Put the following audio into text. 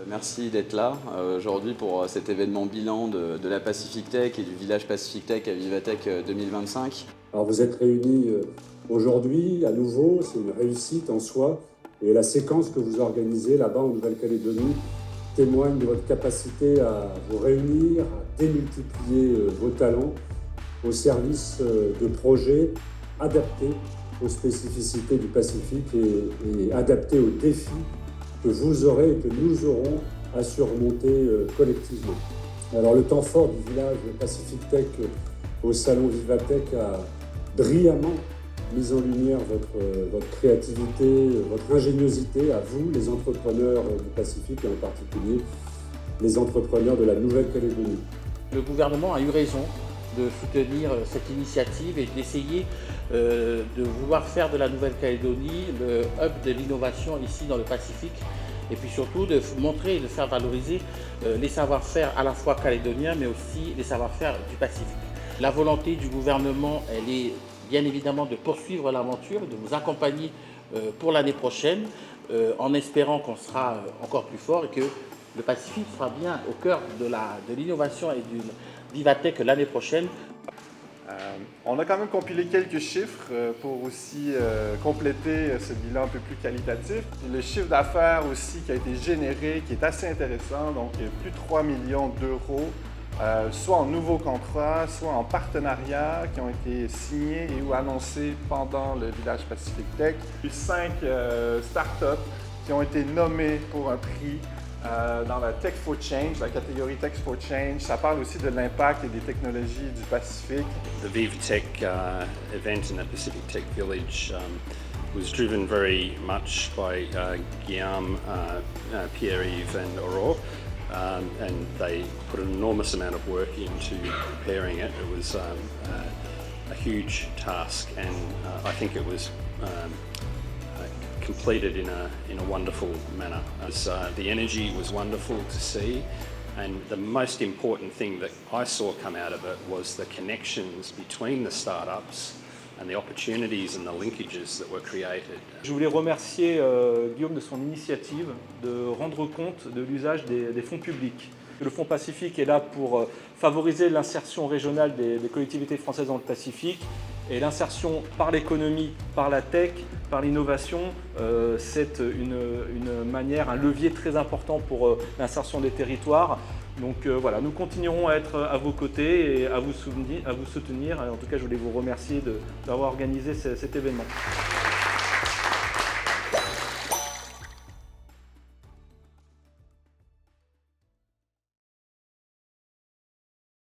Merci d'être là aujourd'hui pour cet événement bilan de la Pacific Tech et du village Pacific Tech à Vivatech 2025. Alors vous êtes réunis aujourd'hui à nouveau, c'est une réussite en soi, et la séquence que vous organisez là-bas en Nouvelle-Calédonie témoigne de votre capacité à vous réunir, à démultiplier vos talents au service de projets adaptés aux spécificités du Pacifique et adaptés aux défis que vous aurez et que nous aurons à surmonter collectivement. Alors le temps fort du village Pacific Tech au salon Vivatech a brillamment mis en lumière votre créativité, votre ingéniosité à vous, les entrepreneurs du Pacifique et en particulier les entrepreneurs de la Nouvelle-Calédonie. Le gouvernement a eu raison de soutenir cette initiative et d'essayer de vouloir faire de la Nouvelle-Calédonie le hub de l'innovation ici dans le Pacifique, et puis surtout de montrer et de faire valoriser les savoir-faire à la fois calédoniens mais aussi les savoir-faire du Pacifique. La volonté du gouvernement, elle est bien évidemment de poursuivre l'aventure, de vous accompagner pour l'année prochaine en espérant qu'on sera encore plus fort et que le Pacifique sera bien au cœur de l'innovation et du Vivatech l'année prochaine. On a quand même compilé quelques chiffres pour aussi compléter ce bilan un peu plus qualitatif. Le chiffre d'affaires aussi qui a été généré, qui est assez intéressant, donc plus de 3 millions d'euros, soit en nouveaux contrats, soit en partenariats qui ont été signés et ou annoncés pendant le village Pacific Tech. Puis 5 startups qui ont été nommées pour un prix dans la Tech for Change, la catégorie Tech for Change. Ça parle aussi de l'impact et des technologies du Pacifique. The Vivatech event in the Pacific Tech Village was driven very much by Guillaume, Pierre-Yves and Aurore. And they put an enormous amount of work into preparing it. It was a huge task, and I think it was completed in a wonderful manner. The energy was wonderful to see, and the most important thing that I saw come out of it was the connections between the startups and the opportunities and the linkages that were created. Je voulais remercier Guillaume de son initiative de rendre compte de l'usage des fonds publics. Le Fonds Pacifique est là pour favoriser l'insertion régionale des collectivités françaises dans le Pacifique, et l'insertion par l'économie, par la tech, par l'innovation, c'est une manière, un levier très important pour l'insertion des territoires. Donc voilà, nous continuerons à être à vos côtés et à vous soutenir. En tout cas, je voulais vous remercier d'avoir organisé cet événement.